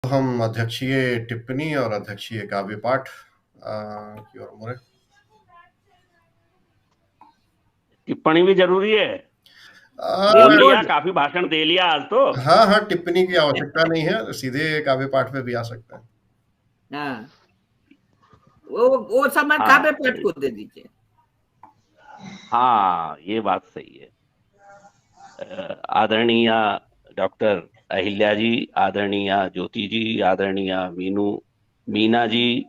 हम अध्यक्षीय टिप्पणी और अध्यक्षीय काव्य पाठ की ओर मुड़े। टिप्पणी भी जरूरी है। बोल लिया, काफी भाषण दे लिया आज तो। हाँ हाँ, टिप्पणी की आवश्यकता नहीं है, सीधे काव्य पाठ पे भी आ सकते हैं। हाँ, वो समय हाँ, काव्य पाठ को दे दीजिए। हाँ, ये बात सही है। आदरणीय डॉक्टर अहिल्या जी, आदरणीय ज्योति जी, आदरणीय मीना जी,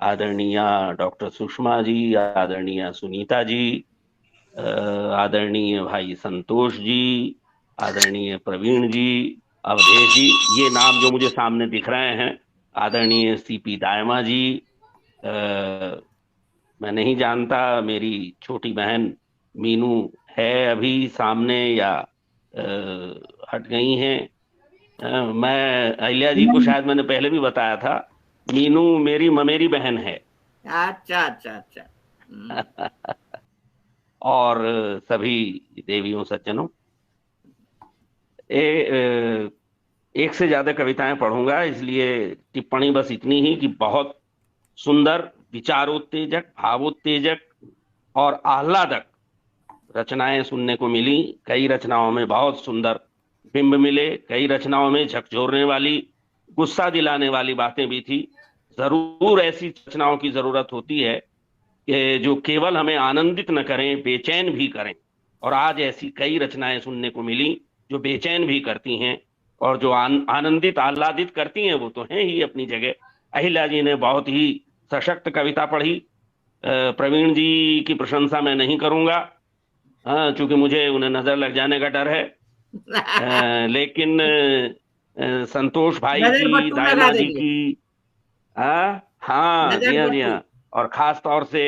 आदरणीय डॉक्टर सुषमा जी, आदरणीय सुनीता जी, आदरणीय भाई संतोष जी, आदरणीय प्रवीण जी, अवधेश जी, ये नाम जो मुझे सामने दिख रहे हैं, आदरणीय सीपी दायमा जी, मैं नहीं जानता मेरी छोटी बहन मीनू है अभी सामने या हट गई हैं। मैं अहिल्या जी को शायद मैंने पहले भी बताया था, मीनू मेरी ममेरी बहन है। अच्छा अच्छा अच्छा। और सभी देवियों सज्जनों, एक से ज्यादा कविताएं पढ़ूंगा, इसलिए टिप्पणी बस इतनी ही कि बहुत सुंदर, विचारोत्तेजक, भावोत्तेजक और आह्लादक रचनाएं सुनने को मिली। कई रचनाओं में बहुत सुंदर बिंब मिले, कई रचनाओं में झकझोरने वाली, गुस्सा दिलाने वाली बातें भी थी। जरूर ऐसी रचनाओं की जरूरत होती है कि जो केवल हमें आनंदित न करें, बेचैन भी करें। और आज ऐसी कई रचनाएं सुनने को मिली जो बेचैन भी करती हैं, और जो आनंदित आह्लादित करती हैं वो तो हैं ही अपनी जगह। अहिल्या जी ने बहुत ही सशक्त कविता पढ़ी। प्रवीण जी की प्रशंसा मैं नहीं करूंगा, हाँ, चूंकि मुझे उन्हें नजर लग जाने का डर है। लेकिन संतोष भाई नजर की, बट्टू लगा दायमा जी देंगे। की, हाँ, जी नजर हाँ, जी बट्टू। हाँ, और खास तौर से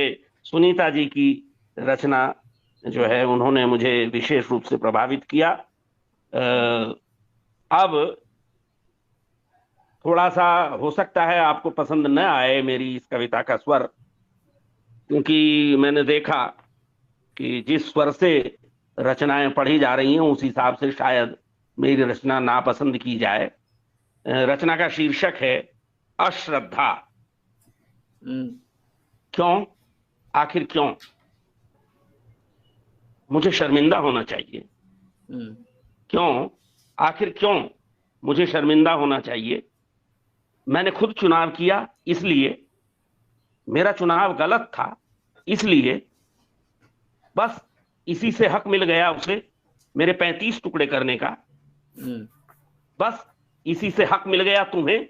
सुनीता जी की रचना जो है, उन्होंने मुझे विशेष रूप से प्रभावित किया। अब थोड़ा सा हो सकता है आपको पसंद न आए मेरी इस कविता का स्वर, क्योंकि मैंने देखा कि जिस स्वर से रचनाएं पढ़ी जा रही हैं उस हिसाब से शायद मेरी रचना नापसंद की जाए। रचना का शीर्षक है अश्रद्धा। क्यों, आखिर क्यों मुझे शर्मिंदा होना चाहिए? क्यों, आखिर क्यों मुझे शर्मिंदा होना चाहिए? मैंने खुद चुनाव किया, इसलिए मेरा चुनाव गलत था, इसलिए बस इसी से हक मिल गया उसे मेरे 35 टुकड़े करने का। बस इसी से हक मिल गया तुम्हें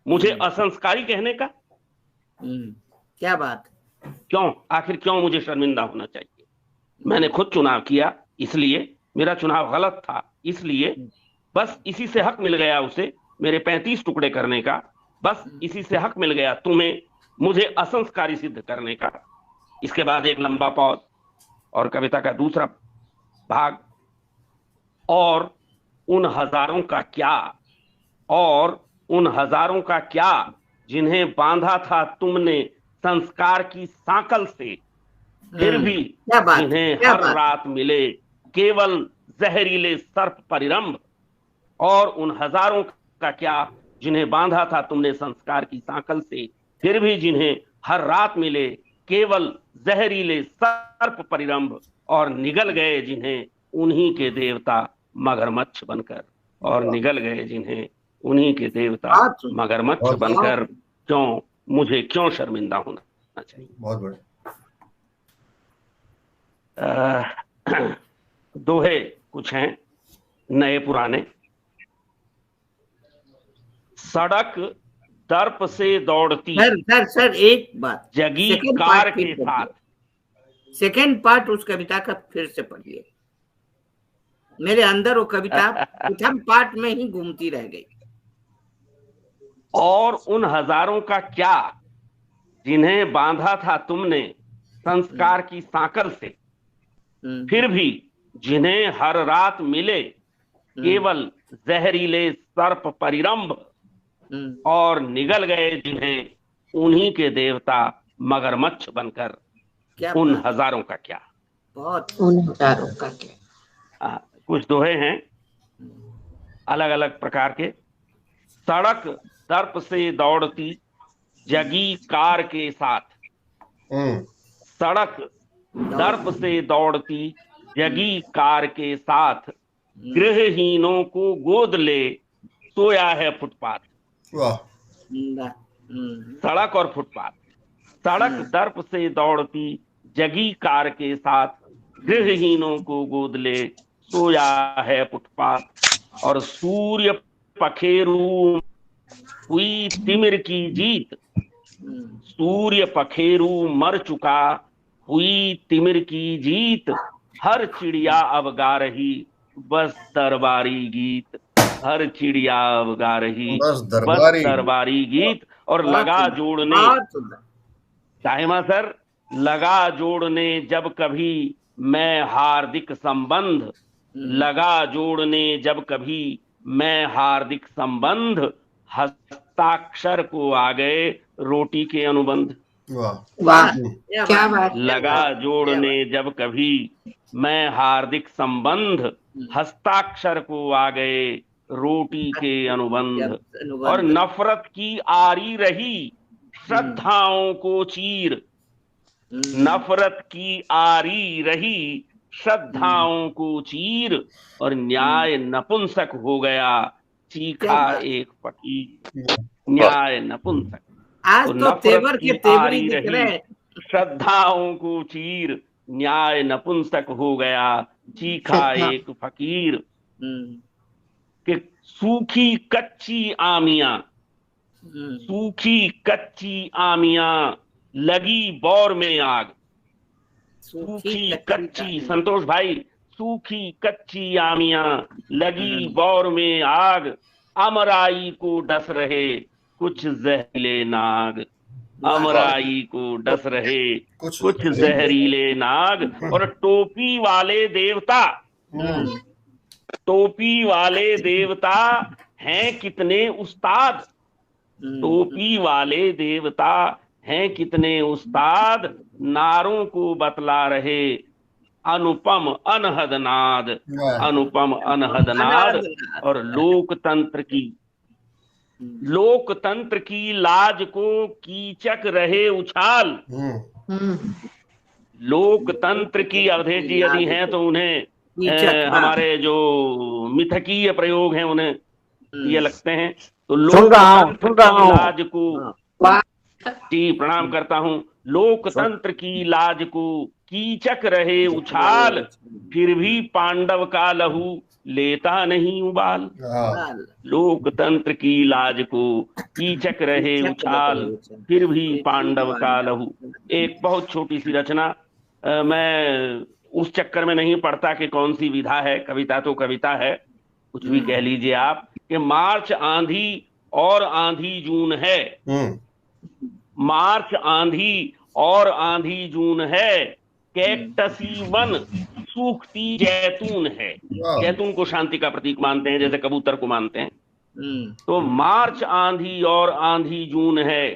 मुझे असंस्कारी कहने का। क्या बात। क्यों, आखिर क्यों मुझे शर्मिंदा होना चाहिए? मैंने खुद चुनाव किया, इसलिए मेरा चुनाव गलत था, इसलिए बस इसी से हक मिल गया उसे मेरे 35 टुकड़े करने का। बस इसी से हक मिल गया तुम्हें मुझे असंस्कारी सिद्ध करने का। इसके बाद एक लंबा पॉज और कविता का दूसरा भाग। और उन हजारों का क्या, और उन हजारों का क्या जिन्हें बांधा था तुमने संस्कार की सांकल से, फिर भी जिन्हें हर रात मिले केवल जहरीले सर्प परिरंभ। और उन हजारों का क्या जिन्हें बांधा था तुमने संस्कार की सांकल से, फिर भी जिन्हें हर रात मिले केवल जहरीले सर्प परिरंभ। और निगल गए जिन्हें उन्हीं के देवता मगरमच्छ बनकर, और निगल गए जिन्हें उन्हीं के देवता मगरमच्छ बनकर। क्यों, मुझे क्यों शर्मिंदा होना चाहिए? बहुत बढ़िया। दोहे कुछ हैं, नए पुराने। सड़क दर्प से दौड़ती सर एक बात, जगी कार के साथ। सेकेंड पार्ट उस कविता का फिर से पढ़िए। मेरे अंदर वो कविता प्रथम पार्ट में ही घूमती रह गई। और उन हजारों का क्या जिन्हें बांधा था तुमने संस्कार की सांकल से, फिर भी जिन्हें हर रात मिले केवल जहरीले सर्प परिरंभ। और निगल गए जिन्हें उन्हीं के देवता मगरमच्छ बनकर। उन हजारों का क्या, बहुत उन हजारों का क्या। कुछ दोहे हैं अलग अलग प्रकार के। सड़क दर्प से दौड़ती जगी कार के साथ, सड़क दर्प से दौड़ती जगी कार के साथ, गृहहीनों को गोद ले सोया है फुटपाथ। वाह। सड़क और फुटपाथ। सड़क दर्प से दौड़ती जगी कार के साथ, गृहहीनों को गोद ले सोया है फुटपाथ। और सूर्य पखेरु हुई तिमिर की जीत, सूर्य पखेरु मर चुका हुई तिमिर की जीत, हर चिड़िया अब गा रही बस दरबारी गीत, हर चिड़िया अब गा रही बस दरबारी गीत। और लगा जोड़ने, साहिमा सर, लगा जोड़ने जब कभी मैं हार्दिक संबंध, लगा जोड़ने जब कभी मैं हार्दिक संबंध, हस्ताक्षर को आ गए रोटी के अनुबंध। वाह, क्या बात। लगा जोड़ने जब कभी मैं हार्दिक संबंध, हस्ताक्षर को आ गए रोटी के अनुबंध। और नफरत की आरी रही श्रद्धाओं को चीर, नफरत की आरी रही श्रद्धाओं को चीर, और न्याय नपुंसक हो गया चीखा एक फकीर, न्याय नपुंसक। आज तो तेवर के तेवरी दिख रहे, श्रद्धाओं को चीर, न्याय नपुंसक हो गया चीखा एक फकीर। कि सूखी कच्ची आमियां, सूखी कच्ची आमियां लगी बौर में आग, सूखी कच्ची, संतोष भाई, सूखी कच्ची आमियां लगी बौर में आग, अमराई को डस रहे कुछ जहरीले नाग, अमराई को डस रहे कुछ जहरीले नाग। और टोपी वाले देवता, टोपी वाले देवता हैं कितने उस्ताद, टोपी वाले देवता हैं कितने उस्ताद, नारों को बतला रहे अनुपम अनहद नाद, अनुपम अनहद नाद। और लोकतंत्र की लाज को कीचक रहे उछाल, लोकतंत्र की, अवधेश जी यदि हैं तो उन्हें हमारे जो मिथकीय प्रयोग हैं उन्हें ये लगते हैं। तो लोकतंत्र की लाज को, जी प्रणाम करता हूँ, लोकतंत्र की लाज को कीचक रहे उछाल, फिर भी पांडव का लहू लेता नहीं उबाल, लोकतंत्र की लाज को कीचक रहे उछाल, फिर भी पांडव का लहू। एक बहुत छोटी सी रचना, मैं उस चक्कर में नहीं पढ़ता कि कौन सी विधा है, कविता तो कविता है, कुछ भी कह लीजिए आप, कि मार्च आंधी और आंधी जून है, मार्च आंधी और आंधी जून है, कैक्टसी वन सूखती जैतून है। जैतून को शांति का प्रतीक मानते हैं, जैसे कबूतर को मानते हैं। तो मार्च आंधी और आंधी जून है,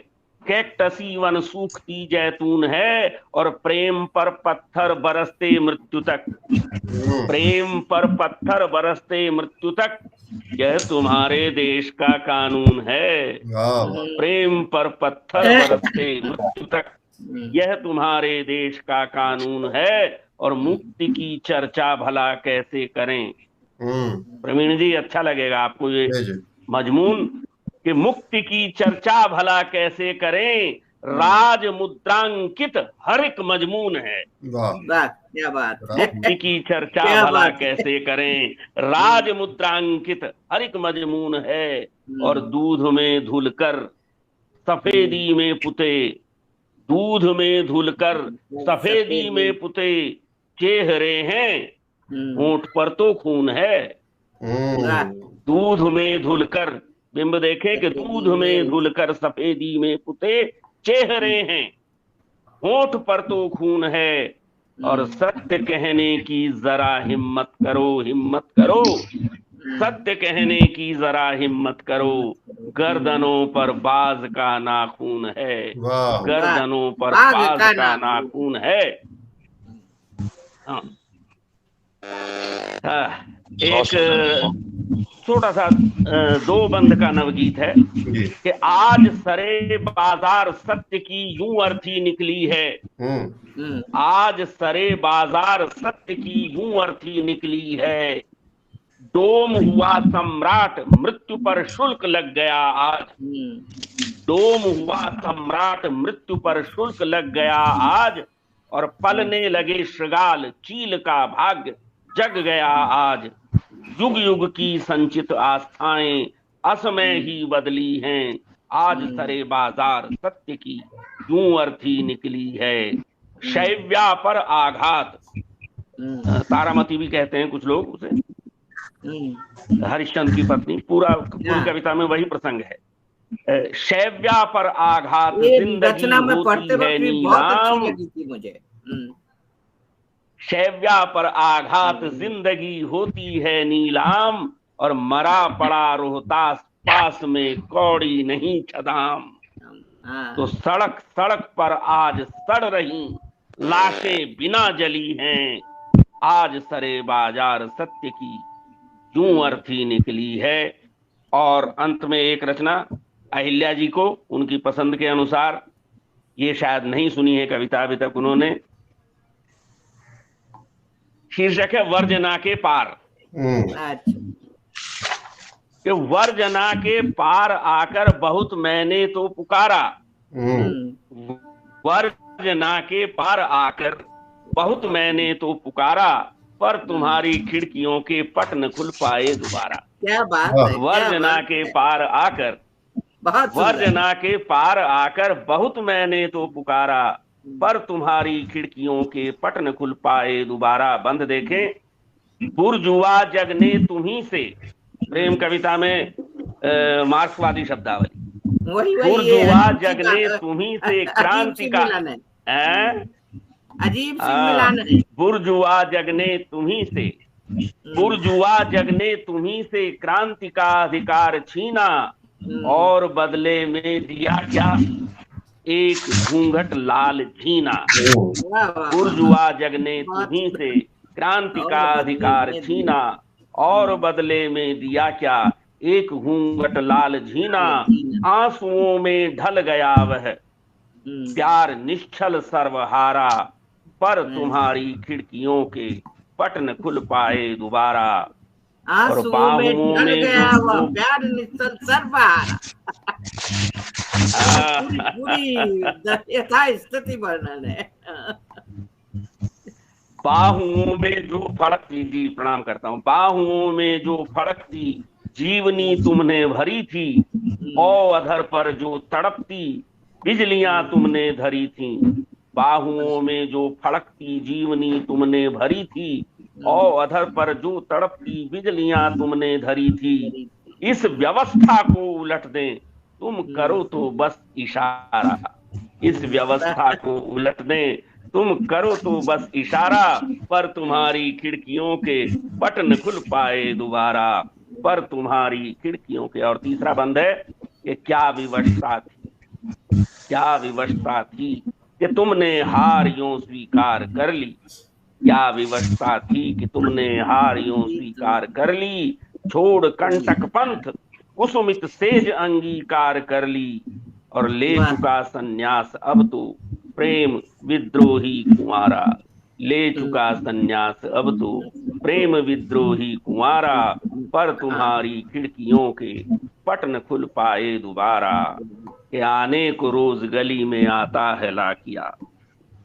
कैक्टसी वन सूखती जैतून है, और प्रेम पर पत्थर बरसते मृत्यु तक, प्रेम पर पत्थर बरसते मृत्यु तक, यह तुम्हारे देश का कानून है, प्रेम पर पत्थर बरसते मृत्यु तक, यह तुम्हारे देश का कानून है। और मुक्ति की चर्चा भला कैसे करें, प्रवीण जी अच्छा लगेगा आपको ये मजमून, कि मुक्ति की चर्चा भला कैसे करें, राज मुद्रांकित हर एक मजमून है। क्या बात, मुक्ति की चर्चा भला कैसे करें, राज मुद्रांकित हर एक मजमून है। और दूध में धुलकर सफेदी में पुते, दूध में धुलकर सफेदी में पुते चेहरे हैं, होंठ पर तो खून है। दूध में धुलकर, बिंब देखे कि दूध में धुलकर सफेदी में पुते चेहरे हैं, होंठ पर तो खून है। और सत्य कहने की जरा हिम्मत करो, हिम्मत करो, सत्य कहने की जरा हिम्मत करो, गर्दनों पर बाज का नाखून है, गर्दनों पर बाज का नाखून है। हाँ। एक छोटा सा दो बंद का नवगीत है जी। कि आज सरे बाजार सत्य की यूं अर्थी निकली है, आज सरे बाजार सत्य की यूं अर्थी निकली है, डोम हुआ सम्राट मृत्यु पर शुल्क लग गया आज, डोम हुआ सम्राट मृत्यु पर शुल्क लग गया आज, और पलने लगे श्रृगाल चील का भाग्य जग गया आज, युग युग की संचित आस्थाएं असमय ही बदली हैं, आज सरे बाजार सत्य की यूं अर्थी निकली है, शैव्या पर आघात, तारामती भी कहते हैं कुछ लोग उसे, हरिश्चंद्र की पत्नी, पूरी कविता में वही प्रसंग है। शैव्या पर आघात जिंदगी होती है नीलाम, मुझे शैव्या पर आघात जिंदगी होती है नीलाम, और मरा पड़ा रोहतास पास में कौड़ी नहीं छदाम, तो सड़क सड़क पर आज सड़ रही लाशें बिना जली हैं, आज सरे बाजार सत्य की यूं अर्थी निकली है। और अंत में एक रचना अहिल्या जी को उनकी पसंद के अनुसार, ये शायद नहीं सुनी है कविता अभी तक उन्होंने, शीर्षक है वर्जना के पार। कि वर्जना के पार आकर बहुत मैंने तो पुकारा, वर्जना के पार आकर बहुत मैंने तो पुकारा, पर तुम्हारी खिड़कियों के पट न खुल पाए दोबारा। क्या बात है, वर्जना के पार आकर, वर्जना के पार आकर बहुत मैंने तो पुकारा, पर तुम्हारी खिड़कियों के पट न खुल पाए दोबारा। बंद देखें, बुर्जुआ जगने तुम्ही से, प्रेम कविता में मार्क्सवादी शब्दावली, बुर्जुआ जगने तुम्ही से क्रांति का, अजीब सी मिलान है, बुर्जुआ जगने तुम्ही से, बुर्जुआ जगने तुम्ही से क्रांति का अधिकार छीना, और बदले में दिया क्या एक घूंघट लाल झीना। बुर्जुआ जगने तुम्ही से क्रांति का अधिकार छीना, और बदले में दिया क्या एक घूंघट लाल झीना, आंसुओं में ढल गया वह प्यार निश्चल सर्वहारा, पर तुम्हारी खिड़कियों के पट न खुल पाए दोबारा, और बाहुओं में प्यार निश्चल सर्वहारा। पूरी स्थिति वर्णन है। बाहुओं में जो फड़कती, जी प्रणाम करता हूँ, बाहुओं में जो फड़कती जीवनी तुमने भरी थी, ओ अधर पर जो तड़पती बिजलियां तुमने धरी थी, बाहुओं में जो फड़कती जीवनी तुमने भरी थी, ओ अधर पर जो तड़पती बिजलियां तुमने धरी थी, इस व्यवस्था को उलट दें तुम करो तो बस इशारा, इस व्यवस्था को उलट दें तुम करो तो बस इशारा, पर तुम्हारी खिड़कियों के पट न खुल पाए दोबारा, पर तुम्हारी खिड़कियों के। और तीसरा बंद है कि क्या विवशता थी, क्या विवशता थी कि तुमने हार यूं स्वीकार कर ली, क्या विवशता थी कि तुमने हार यूं स्वीकार कर ली, छोड़ कंटक पंथ कुसुमित सेज अंगीकार कर ली, और ले चुका संन्यास अब तो प्रेम विद्रोही कुंवारा, ले चुका संन्यास अब तो प्रेम विद्रोही कुंवारा, पर तुम्हारी खिड़कियों के पट न खुल पाए दोबारा, कि आने को रोज गली में आता है डाकिया,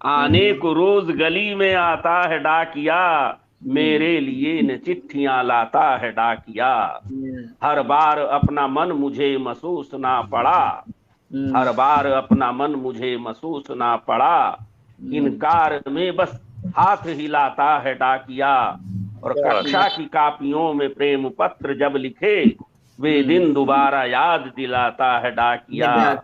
आने को रोज गली में आता है डाकिया, मेरे लिए न चिट्ठियां लाता है डाकिया, हर बार अपना मन मुझे महसूस ना पड़ा, हर बार अपना मन मुझे महसूस ना पड़ा, इनकार में बस हाथ हिलाता है डाकिया, और कक्षा की कापियों में प्रेम पत्र जब लिखे वे दिन दोबारा याद दिलाता है डाकिया,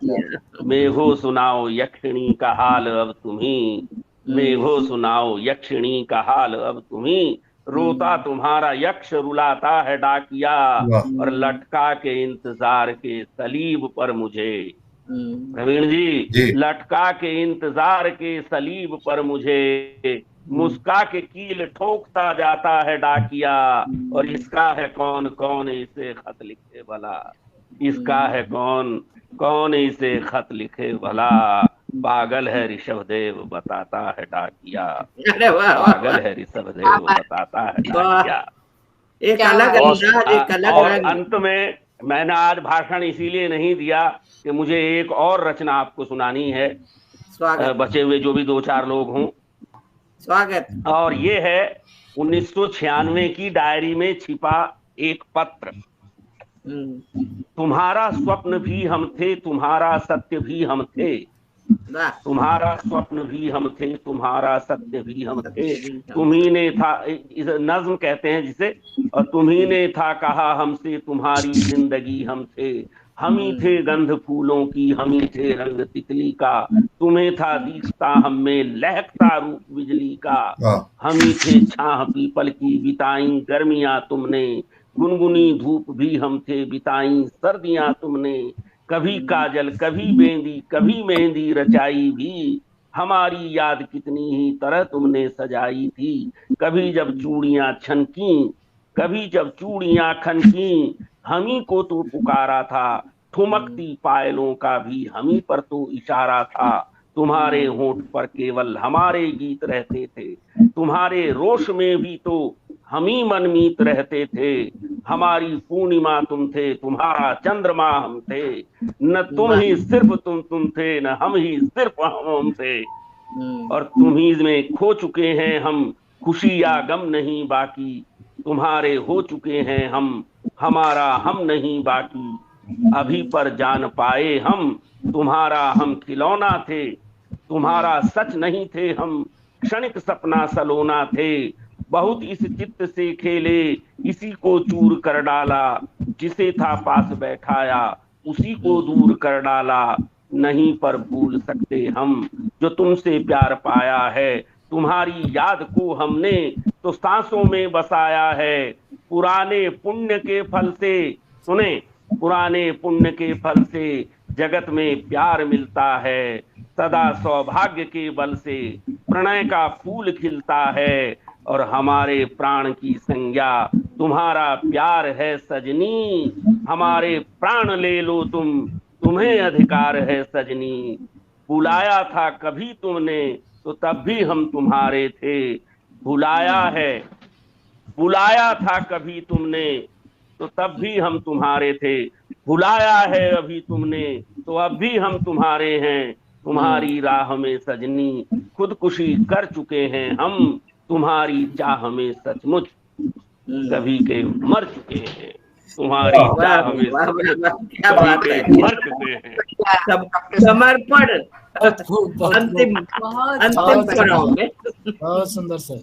मेघो सुनाओ यक्षिणी का हाल अब तुम्ही, मेघो सुनाओ यक्षिणी का हाल अब तुम्ही, रोता तुम्हारा यक्ष रुलाता है डाकिया, और लटका के इंतजार के सलीब पर मुझे, प्रवीण जी, लटका के इंतजार के सलीब पर मुझे मुस्का के कील ठोकता जाता है डाकिया, और इसका है कौन कौन इसे खत लिखे भला, इसका है कौन कौन इसे खत लिखे भला, पागल है ऋषभदेव बताता है डाकिया, अरे वाह वाह पागल है ऋषभदेव बताता है डाकिया। एक अलग अंदाज, एक अलग और रंग। अंत में मैंने आज भाषण इसीलिए नहीं दिया कि मुझे एक और रचना आपको सुनानी है, स्वागत, बचे हुए जो भी 2-4 लोग हों। स्वागत। और ये है 1996 की डायरी में छिपा एक पत्र। तुम्हारा स्वप्न भी हम थे, तुम्हारा सत्य भी हम थे, वाह, तुम्हारा स्वप्न भी हम थे, तुम्हारा सत्य भी हम थे, तुम्ही ने था, इस नज्म कहते हैं जिसे, और तुम्ही ने था कहा हमसे तुम्हारी जिंदगी हम थे, हम ही थे गंध फूलों की, हम ही थे रंग तितली का, तुम्हें था दिखता हम में लहकता रूप बिजली का, हम ही थे छाह पीपल की बिताई गर्मियां तुमने, गुनगुनी धूप भी हम थे बिताई सर्दियां तुमने, कभी काजल कभी बेंदी कभी मेहंदी रचाई भी, हमारी याद कितनी ही तरह तुमने सजाई थी, कभी जब चूड़ियां छनकी, कभी जब चूड़ियां खनकी, हम ही को तो पुकारा था, ठुमकती पायलों का भी हम ही पर तो इशारा था, तुम्हारे होंठ पर केवल हमारे गीत रहते थे, तुम्हारे रोश में भी तो हम ही मनमीत रहते थे, हमारी पूर्णिमा तुम थे, तुम्हारा चंद्रमा हम थे, न तुम ही सिर्फ तुम थे, न हम ही सिर्फ हम थे, और तुम ही में खो चुके हैं हम, खुशी या गम नहीं बाकी, तुम्हारे हो चुके हैं हम, हमारा हम नहीं बाकी, अभी पर जान पाए हम, तुम्हारा हम खिलौना थे, तुम्हारा सच नहीं थे हम, क्षणिक सपना सलोना थे, बहुत इस चित्त से खेले, इसी को चूर कर डाला, जिसे था पास बैठाया उसी को दूर कर डाला, नहीं पर भूल सकते हम जो तुमसे प्यार पाया है, तुम्हारी याद को हमने तो सांसों में बसाया है, पुराने पुण्य के फल से, सुने, पुराने पुण्य के फल से जगत में प्यार मिलता है, सदा सौभाग्य के बल से प्रणय का फूल खिलता है, और हमारे प्राण की संज्ञा तुम्हारा प्यार है सजनी, हमारे प्राण ले लो तुम, तुम्हें अधिकार है सजनी, बुलाया था कभी तुमने तो तब भी हम तुम्हारे थे, बुलाया था कभी तुमने तो तब भी हम तुम्हारे थे, बुलाया है अभी तुमने तो अब भी हम तुम्हारे हैं, तुम्हारी राह में सजनी खुदकुशी कर चुके हैं हम, तुम्हारी चाह में सचमुच कभी के मर चुके हैं, तुम्हारी चाह में क्या बात है, मर चुके हैं। समर्पण अंतिम बहुत पड़ाव में। सुंदर सर।